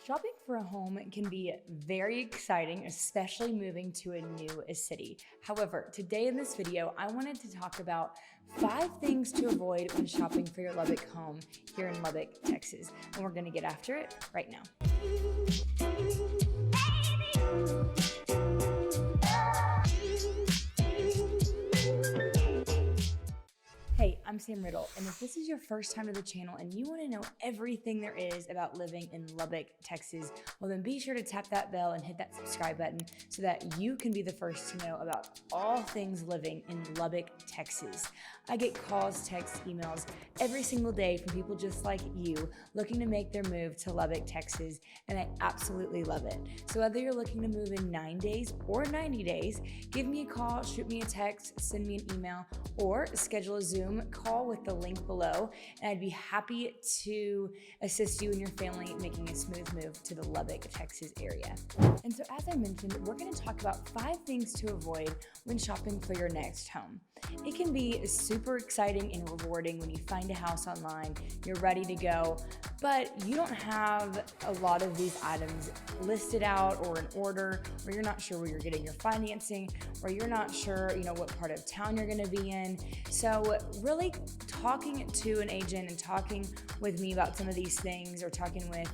Shopping for a home can be very exciting, especially moving to a new city. However, today in this video, I wanted to talk about 5 things to avoid when shopping for your Lubbock home here in Lubbock, Texas. And we're gonna get after it right now. Hey, I'm Sam Riddle, and if this is your first time to the channel and you want to know everything there is about living in Lubbock, Texas, well then be sure to tap that bell and hit that subscribe button so that you can be the first to know about all things living in Lubbock, Texas. I get calls, texts, emails every single day from people just like you looking to make their move to Lubbock, Texas, and I absolutely love it. So whether you're looking to move in 9 days or 90 days, give me a call, shoot me a text, send me an email, or schedule a Zoom call with the link below, and I'd be happy to assist you and your family making a smooth move to the Lubbock, Texas area. And so as I mentioned, we're going to talk about 5 things to avoid when shopping for your next home. It can be super exciting and rewarding when you find a house online, you're ready to go, but you don't have a lot of these items listed out or in order, or you're not sure where you're getting your financing, or you're not sure, what part of town you're going to be in. So really talking to an agent and talking with me about some of these things, or talking with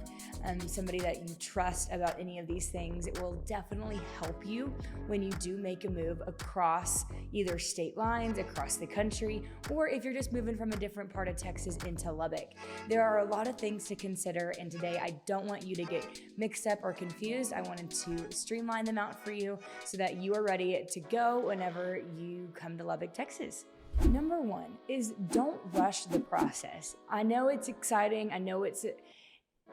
somebody that you trust about any of these things, it will definitely help you when you do make a move across either state lines, across the country, or if you're just moving from a different part of Texas into Lubbock. There are a lot of things to consider, and today I don't want you to get mixed up or confused. I wanted to streamline them out for you so that you are ready to go whenever you come to Lubbock, Texas. Number 1 is don't rush the process. I know it's exciting. I know it's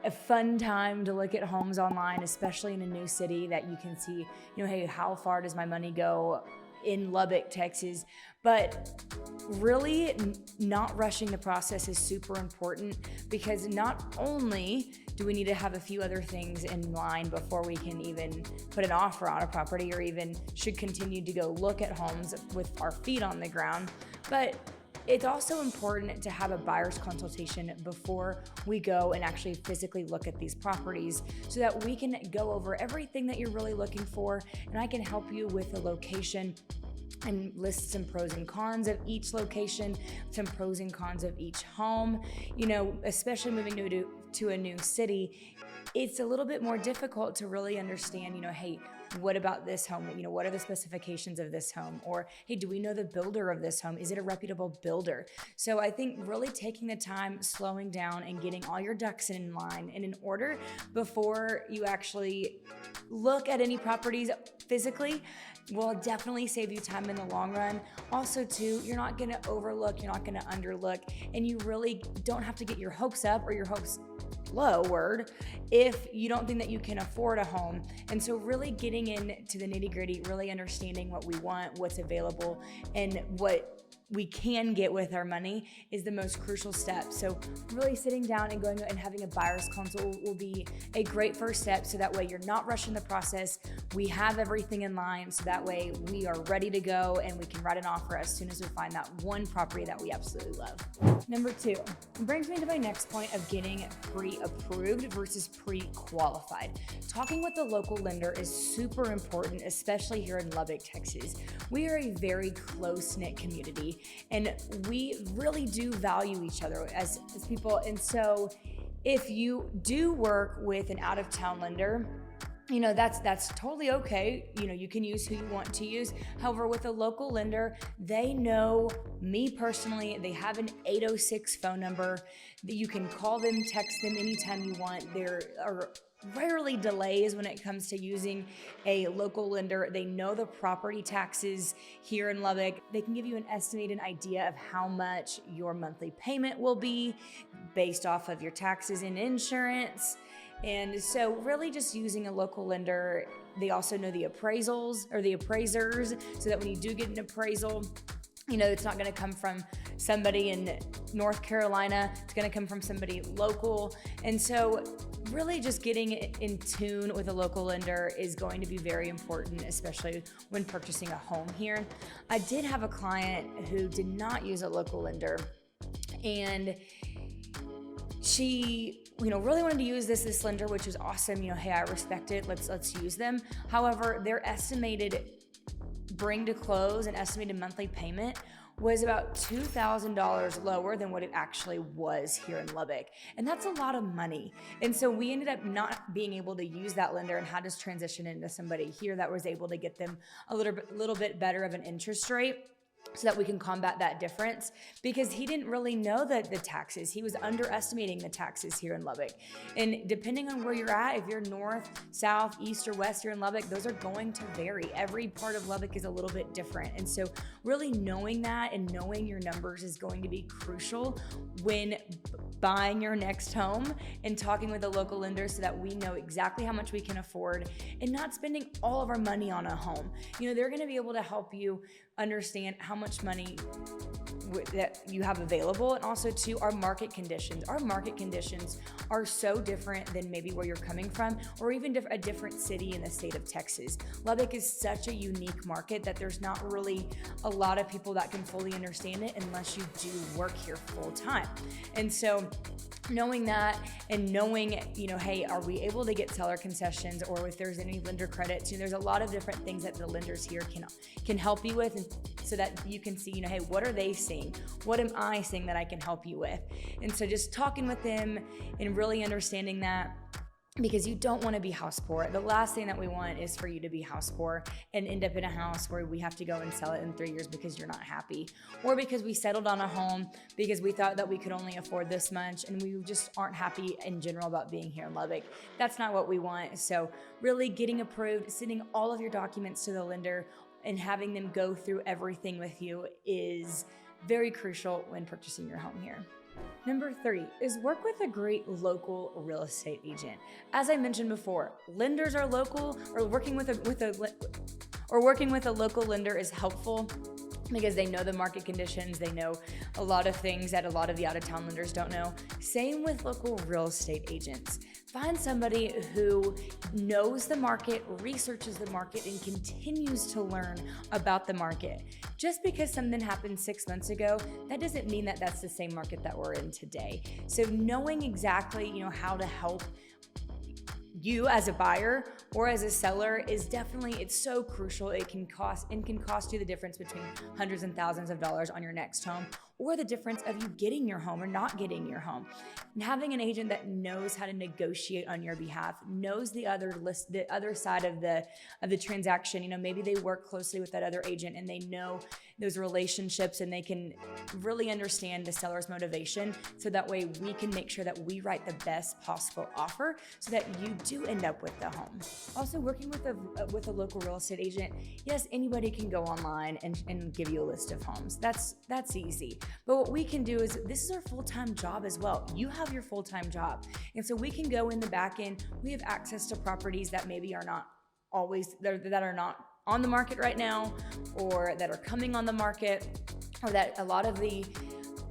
a fun time to look at homes online, especially in a new city that you can see, hey, how far does my money go in Lubbock, Texas? But really not rushing the process is super important, because not only do we need to have a few other things in line before we can even put an offer on a property, or even should continue to go look at homes with our feet on the ground, but it's also important to have a buyer's consultation before we go and actually physically look at these properties, so that we can go over everything that you're really looking for, and I can help you with the location and list some pros and cons of each location, some pros and cons of each home. Especially moving to a new city, it's a little bit more difficult to really understand, hey, what about this home? What are the specifications of this home? Or, hey, do we know the builder of this home? Is it a reputable builder? So I think really taking the time, slowing down, and getting all your ducks in line and in order before you actually look at any properties physically will definitely save you time in the long run. Also, too, you're not going to overlook, you're not going to underlook, and you really don't have to get your hopes up or your hopes lowered if you don't think that you can afford a home. And so really getting into the nitty-gritty, really understanding what we want, what's available, and what we can get with our money is the most crucial step. So really sitting down and going and having a buyer's consult will be a great first step, so that way you're not rushing the process. We have everything in line, so that way we are ready to go and we can write an offer as soon as we find that one property that we absolutely love. Number 2, brings me to my next point of getting pre-approved versus pre-qualified. Talking with the local lender is super important, especially here in Lubbock, Texas. We are a very close-knit community, and we really do value each other as people. And so if you do work with an out-of-town lender, that's totally okay. You can use who you want to use. However, with a local lender, they know me personally. They have an 806 phone number that you can call them, text them anytime you want. There are rarely delays when it comes to using a local lender. They know the property taxes here in Lubbock. They can give you an estimated idea of how much your monthly payment will be based off of your taxes and insurance. And so really just using a local lender. They also know the appraisals or the appraisers, so that when you do get an appraisal, it's not going to come from somebody in North Carolina. It's going to come from somebody local. And so really just getting in tune with a local lender is going to be very important, especially when purchasing a home here. I did have a client who did not use a local lender, and she really wanted to use this lender, which is awesome. Hey, I respect it. Let's use them. However, their estimated bring to close and estimated monthly payment was about $2,000 lower than what it actually was here in Lubbock. And that's a lot of money. And so we ended up not being able to use that lender and had to transition into somebody here that was able to get them a little bit better of an interest rate, so that we can combat that difference, because he didn't really know the taxes. He was underestimating the taxes here in Lubbock. And depending on where you're at, if you're north, south, east, or west here in Lubbock, those are going to vary. Every part of Lubbock is a little bit different. And so really knowing that and knowing your numbers is going to be crucial when buying your next home, and talking with a local lender so that we know exactly how much we can afford and not spending all of our money on a home. They're going to be able to help you understand how much money that you have available, and also to our market conditions. Our market conditions are so different than maybe where you're coming from, or even a different city in the state of Texas. Lubbock is such a unique market that there's not really a lot of people that can fully understand it unless you do work here full time. And so knowing that, and knowing, hey, are we able to get seller concessions, or if there's any lender credits? There's a lot of different things that the lenders here can help you with, and so that you can see, hey, what are they seeing? What am I seeing that I can help you with? And so just talking with them and really understanding that, because you don't want to be house poor. The last thing that we want is for you to be house poor and end up in a house where we have to go and sell it in 3 years because you're not happy, or because we settled on a home because we thought that we could only afford this much and we just aren't happy in general about being here in Lubbock. That's not what we want. So really getting approved, sending all of your documents to the lender, and having them go through everything with you is very crucial when purchasing your home here. Number 3 is work with a great local real estate agent. As I mentioned before, lenders are local, or working with a local lender is helpful because they know the market conditions. They know a lot of things that a lot of the out-of-town lenders don't know. Same with local real estate agents. Find somebody who knows the market, researches the market, and continues to learn about the market. Just because something happened 6 months ago, that doesn't mean that that's the same market that we're in today. So knowing exactly, how to help you as a buyer or as a seller is definitely, it's so crucial. It can cost you the difference between hundreds and thousands of dollars on your next home, or the difference of you getting your home or not getting your home. And having an agent that knows how to negotiate on your behalf, knows the other side of the transaction. Maybe they work closely with that other agent and they know those relationships, and they can really understand the seller's motivation, so that way we can make sure that we write the best possible offer so that you do end up with the home. Also, working with a local real estate agent, yes, anybody can go online and give you a list of homes. That's easy. But what we can do is, this is our full-time job as well. You have your full-time job. And so we can go in the back end. We have access to properties that maybe are not always, that are not on the market right now, or that are coming on the market, or that a lot of the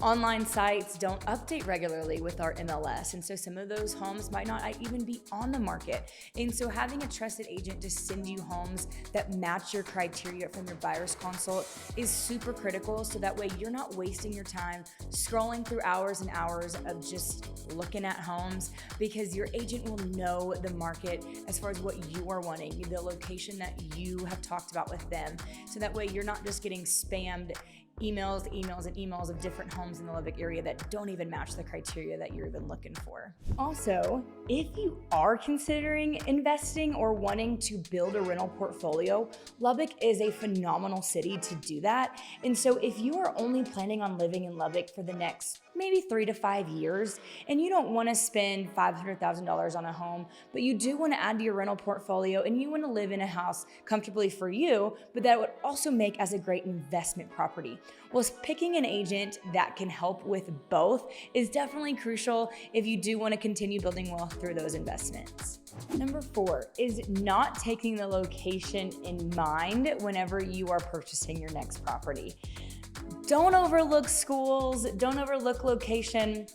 online sites don't update regularly with our MLS. And so some of those homes might not even be on the market. And so having a trusted agent to send you homes that match your criteria from your buyer's consult is super critical. So that way you're not wasting your time scrolling through hours and hours of just looking at homes, because your agent will know the market as far as what you are wanting, the location that you have talked about with them. So that way you're not just getting spammed emails of different homes in the Lubbock area that don't even match the criteria that you're even looking for. Also, if you are considering investing or wanting to build a rental portfolio, Lubbock is a phenomenal city to do that. And so if you are only planning on living in Lubbock for the next maybe 3 to 5 years, and you don't want to spend $500,000 on a home, but you do want to add to your rental portfolio, and you want to live in a house comfortably for you, but that would also make as a great investment property. Well, picking an agent that can help with both is definitely crucial if you do want to continue building wealth through those investments. Number 4 is not taking the location in mind whenever you are purchasing your next property. Don't overlook schools, don't overlook location,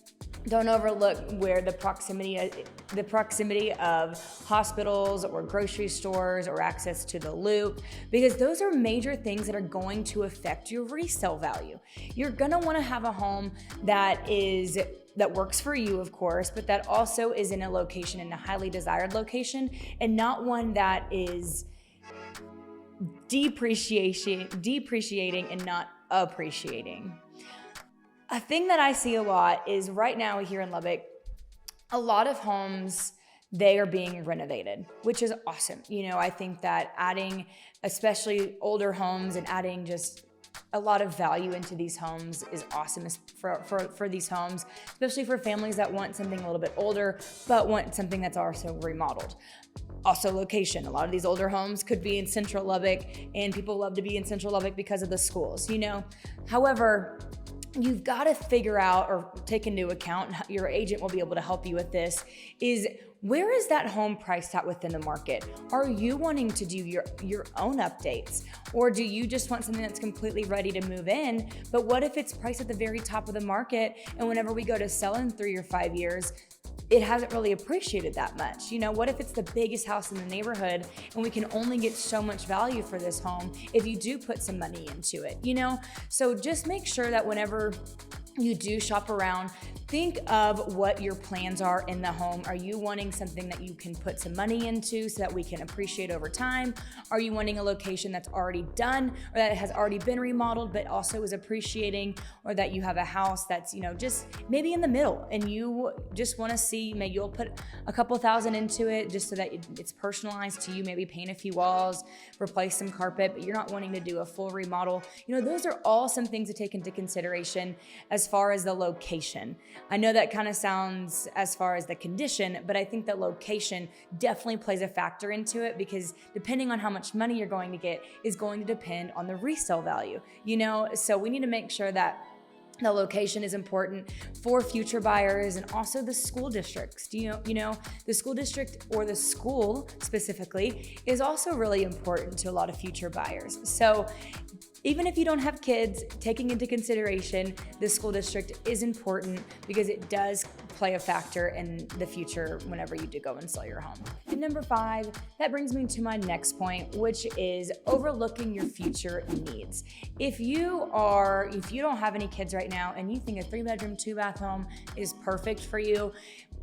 don't overlook where the proximity of hospitals or grocery stores or access to the loop, because those are major things that are going to affect your resale value. You're gonna wanna have a home that is that works for you, of course, but that also is in a location, in a highly desired location, and not one that is depreciating and not appreciating. A thing that I see a lot is right now here in Lubbock, a lot of homes, they are being renovated, which is awesome. I think that adding, especially older homes, and adding just a lot of value into these homes is awesome for these homes, especially for families that want something a little bit older, but want something that's also remodeled. Also location. A lot of these older homes could be in central Lubbock, and people love to be in central Lubbock because of the schools, However, you've got to figure out or take into account, your agent will be able to help you with this, is where is that home priced at within the market? Are you wanting to do your own updates? Or do you just want something that's completely ready to move in? But what if it's priced at the very top of the market, and whenever we go to sell in 3 or 5 years, it hasn't really appreciated that much? What if it's the biggest house in the neighborhood and we can only get so much value for this home if you do put some money into it, So just make sure that whenever you do shop around, think of what your plans are in the home. Are you wanting something that you can put some money into so that we can appreciate over time? Are you wanting a location that's already done, or that has already been remodeled but also is appreciating, or that you have a house that's, just maybe in the middle and you just want to see, maybe you'll put a couple $1,000 into it just so that it's personalized to you, maybe paint a few walls, replace some carpet, but you're not wanting to do a full remodel. Those are all some things to take into consideration as far as the location. I know that kind of sounds as far as the condition, but I think that location definitely plays a factor into it, because depending on how much money you're going to get is going to depend on the resale value, So we need to make sure that the location is important for future buyers, and also the school districts. The school district, or the school specifically, is also really important to a lot of future buyers. So even if you don't have kids, taking into consideration the school district is important, because it does play a factor in the future whenever you do go and sell your home. And number 5, that brings me to my next point, which is overlooking your future needs. If you don't have any kids right now and you think a 3-bedroom, 2-bath home is perfect for you,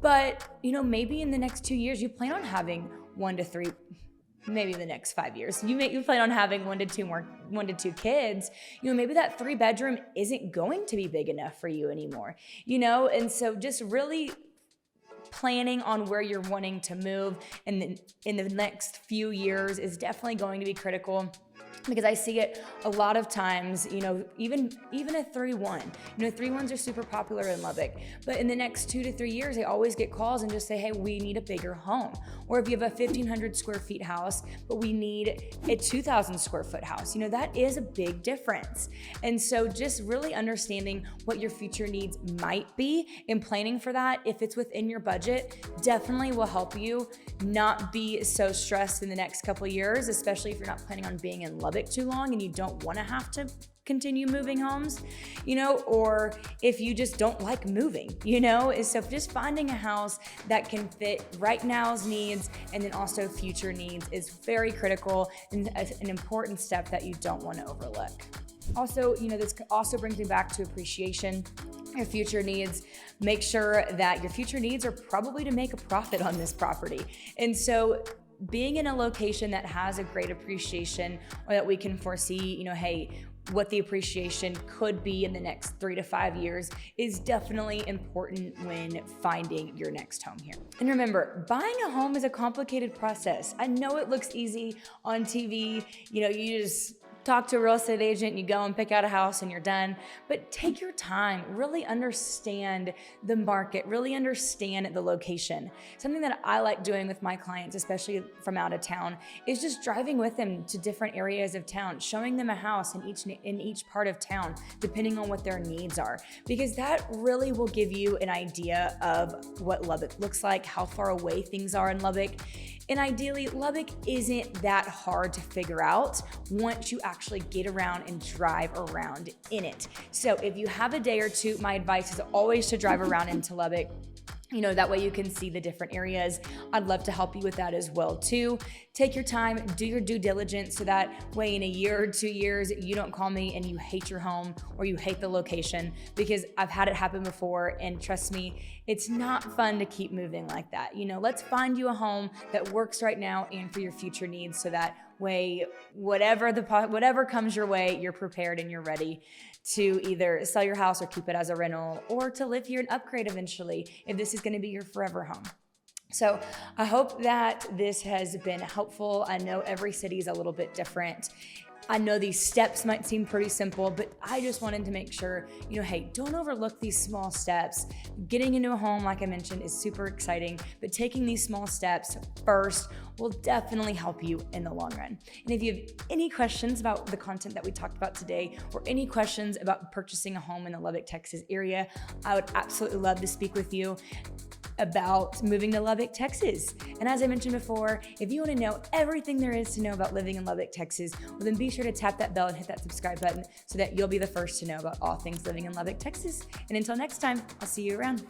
but maybe in the next 2 years you plan on having 1 to 3, maybe in the next 5 years, you plan on having 1 to 2 kids, maybe that 3-bedroom isn't going to be big enough for you anymore, and so just really planning on where you're wanting to move in the next few years is definitely going to be critical. Because I see it a lot of times, even a 3-1. 3-1s are super popular in Lubbock, but in the next 2 to 3 years, they always get calls and just say, hey, we need a bigger home. Or if you have a 1,500 square feet house, but we need a 2,000 square foot house, that is a big difference. And so just really understanding what your future needs might be and planning for that, if it's within your budget, definitely will help you not be so stressed in the next couple of years, especially if you're not planning on being in Lubbock too long and you don't want to have to continue moving homes, or if you just don't like moving, so just finding a house that can fit right now's needs and then also future needs is very critical and an important step that you don't want to overlook. Also, this also brings me back to appreciation. Your future needs, make sure that your future needs are probably to make a profit on this property. And so being in a location that has a great appreciation, or that we can foresee, hey, what the appreciation could be in the next 3 to 5 years, is definitely important when finding your next home here. And remember, buying a home is a complicated process. I know it looks easy on TV. You just talk to a real estate agent, you go and pick out a house and you're done. But take your time, really understand the market, really understand the location. Something that I like doing with my clients, especially from out of town, is just driving with them to different areas of town, showing them a house in each part of town, depending on what their needs are. Because that really will give you an idea of what Lubbock looks like, how far away things are in Lubbock. And ideally, Lubbock isn't that hard to figure out once you actually get around and drive around in it. So if you have a day or two, my advice is always to drive around into Lubbock. That way you can see the different areas. I'd love to help you with that as well too. Take your time, do your due diligence, so that way in a year or 2 years, you don't call me and you hate your home or you hate the location, because I've had it happen before, and trust me, it's not fun to keep moving like that. Let's find you a home that works right now and for your future needs, so that way, whatever comes your way, you're prepared and you're ready to either sell your house or keep it as a rental, or to live here and upgrade eventually if this is going to be your forever home. So I hope that this has been helpful. I know every city is a little bit different. I know these steps might seem pretty simple, but I just wanted to make sure, hey, don't overlook these small steps. Getting into a home, like I mentioned, is super exciting, but taking these small steps first will definitely help you in the long run. And if you have any questions about the content that we talked about today, or any questions about purchasing a home in the Lubbock, Texas area, I would absolutely love to speak with you about moving to Lubbock, Texas. And as I mentioned before, if you want to know everything there is to know about living in Lubbock, Texas, well, then be sure to tap that bell and hit that subscribe button so that you'll be the first to know about all things living in Lubbock, Texas. And until next time, I'll see you around.